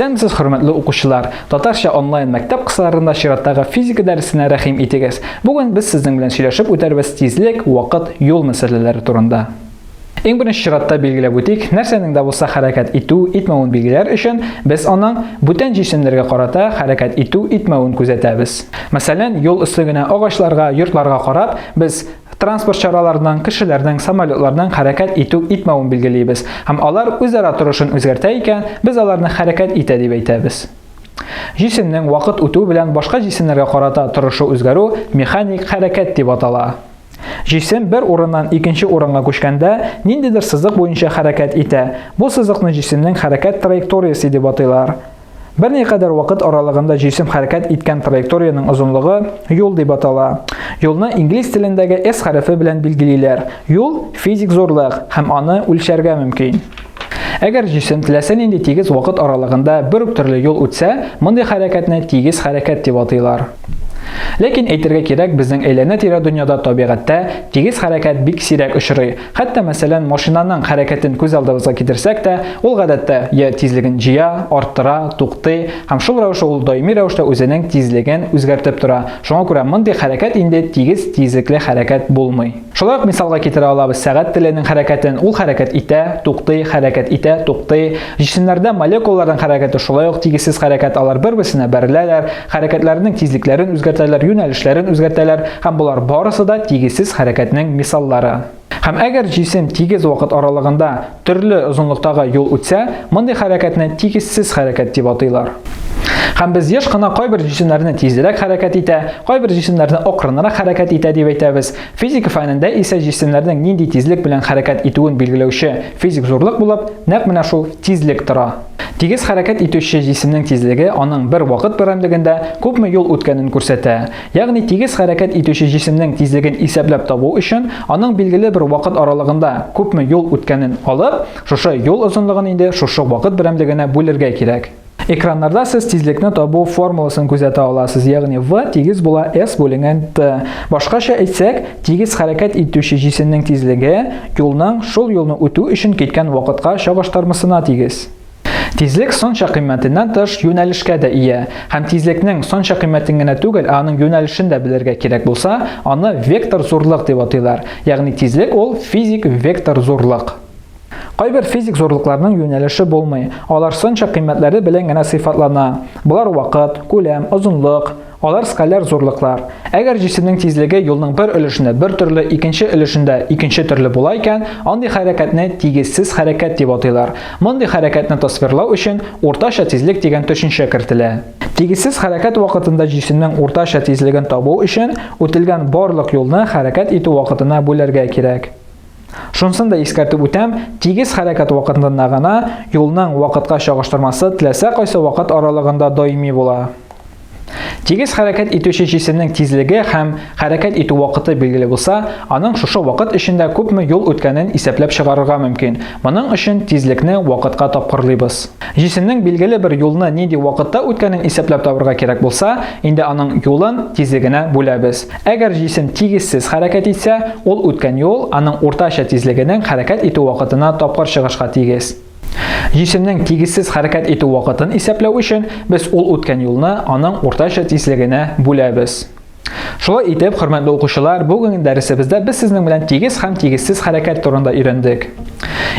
Исәнмесез, хөрмәтле укучылар! Татарча онлайн мәктәп кысаларында чираттагы физика дәресенә рәхим итегез. Бүген без сезнең белән сөйләшеп үтәрбез тизлек, вакыт, юл мәсьәләләре турында. Иң беренче чиратта билгеләп үтик, нәрсәнең дә булса хәрәкәт итү, итмәвен билгеләр өчен без аның бүтән җисемнәргә карата хәрәкәт итү, итмәвен күзәтәбез. Мәсәлән, юл өстенә агачларга, йортларга карап, без транспорт чараларының, кешеләрнең, самолетларның хәрәкәт итү, итмәвен билгелибез. Һәм алар үзара торышын үзгәртә икән, без аларны хәрәкәт итә дип әйтәбез. Җисемнең вакыт үтү белән башка җисемнәргә карата торышы үзгәрү механик хәрәкәт дип атала. Җисем бер урыннан икенче урынга күчкәндә ниндидер сызык буенча хәрәкәт итә. Бу сызыкны җисемнең хәрәкәт траекториясе дип атыйлар. Берникадәр вакыт аралыгында җисем хәрәкәт иткән траекторияның озынлыгы юл дип атала. Юлны инглиз телендәге S хәрефе белән билгелиләр. Юл физик зурлык һәм аны үлчәргә мөмкин. Әгәр җисем теләсә нинди тигез вакыт аралыгында бер үк төрле юл үтсә, мондый хәрәкәтне тигез хәрәкәт дип атыйлар. Ләкин әйтергә кирәк, безнең әйләнә-тирә дөньяда табигатьтә тигез хәрәкәт бик сирәк очрый. Хәтта мәсәлән, машинаның хәрәкәтен күз алдыбызга китерсәк тә, ул гадәттә я тизлеген җыя, арттыра, туктый, һәм шул рәвешле ул даими рәвештә үзенең тизлеген үзгәртеп тора. Шуңа күрә мондый хәрәкәт инде тигез тизлекле хәрәкәт булмый. Шулай ук мисалга китерә алабыз сәгать теленең хәрәкәтен. Ул хәрәкәт итә, туктый, хәрәкәт итә, туктый. Җисемнәрдә молекулаларның хәрәкәте шулай ук тигезсез хәрәкәт, алар бер-берсенә бәреләләр, хәрәкәтләренең тизлекләрен үзгәртәләр, юнәлешләрен үзгәртәләр, һәм булар барысы да тигезсез хәрәкәтнең мисаллары. Һәм әгәр җисем тигез вакыт аралыгында төрле озынлыктагы юл үтсә, мондый хәрәкәтне тигезсез хәрәкәт дип атыйлар. Һәм без еш кына кайбер җисемнәрне тизрәк хәрәкәт итә, кайбер җисемнәрне акрынрак хәрәкәт итә дип әйтәбез. Физика фәнендә исә җисемнәрнең нинди тизлек белән хәрәкәт итүен билгеләүче физик зурлык булып, нәкъ менә шул тизлек тора. Тигез хәрәкәт итүче җисемнең тизлеге аның бер вакыт берәмлегендә күпме юл үткәнен күрсәтә. Ягъни тигез хәрәкәт итүче җисемнең тизлеген исәпләп табу өчен аның билгеле бер вакыт аралыгында күпме юл үткәнен алып, шушы юл озынлыгын инде шушы вакыт берәмлегенә бүлергә кирәк. Экраннарда сез тизлекне табу формуласын күзәтә аласыз, ягъни V тигез була S бүленгән T. Башкача әйтсәк, тигез хәрәкәт итүче җисемнең тизлеге юлның шул юлны үтү өчен киткән вакытка чагыштырмасына тигез. Тизлек сонча кыйммәтеннән тыш юнәлешкә дә ия. Һәм тизлекнең сонча кыйммәтен генә түгел, аның юнәлешен дә белергә кирәк булса, аны вектор зурлык дип атыйлар. Ягъни тизлек ул физик вектор зурлык. Кайбер физик зурлыкларның юнәлеше булмый. Алар сонча кыйммәтләре белән генә сыйфатлана. Булар вакыт, күләм, озынлык, алар скаляр зурлыклар. Әгәр җисемнең тизлеге юлның бер өлешендә бер төрле, икенче өлешендә икенче төрле була икән, андый хәрәкәтне тигезсез хәрәкәт дип атыйлар. Мондый хәрәкәтне тасвирлау өчен уртача тизлек дигән төшенчә кертелә. Тигезсез хәрәкәт вакытында җисемнең уртача тизлеген табу өчен үтелгән барлык юлны хәрәкәт итү вакытына бүләргә кирәк. Шунсын да искәртеп үтәм, тигез хәрәкәт вакытында гына юлның вакытка чагыштырмасы теләсә кайсы вакыт аралыгында даими була. Тигез хәрәкәт итүче җисемнең тизлеге һәм хәрәкәт итү вакыты билгеле булса, аның шушы вакыт эчендә күпме юл үткәнен исәпләп чыгарырга мөмкин. Моның өчен тизлекне вакытка тапкырлыйбыз. Җисемнең билгеле бер юлны нинди вакытта үткәнен исәпләп табырга кирәк булса, инде аның юлын тизлегенә бүләбез. Әгәр җисем тигезсез хәрәкәт итсә, ул үткән юл аның уртача тизлегенең хәрәкәт итү вакытына тапкыр чыгышка тигез. Җисемнең тигезсез хәрәкәт итү вакытын исәпләү өчен без ул үткән юлны аның уртача тизлегенә бүләбез. Шулай итеп, хөрмәтле укучылар, бүгенге дәресебездә без сезнең белән тигез һәм тигезсез хәрәкәт турында өйрәндек.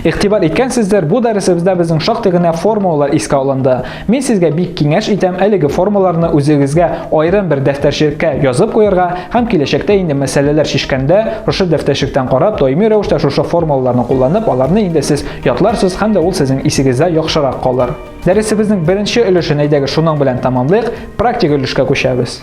Игътибар иткәнсездер, бу дәресебездә безнең шактый гына формулалар искә алынды. Мин сезгә бик киңәш итәм әлеге формулаларны үзегезгә аерым бер дәфтәрчеккә язып куярга һәм киләчәктә инде мәсьәләләр шишкәндә шушы дәфтәрчектән карап, даими рәвештә шушы формулаларны кулланып, аларны инде сез ятларсыз һәм дә ул сезнең исегездә яхшырак калыр. Дәресебезнең беренче өлешен әйдәгез шуның белән тәмамлыйк, практик өлешкә күчәбез.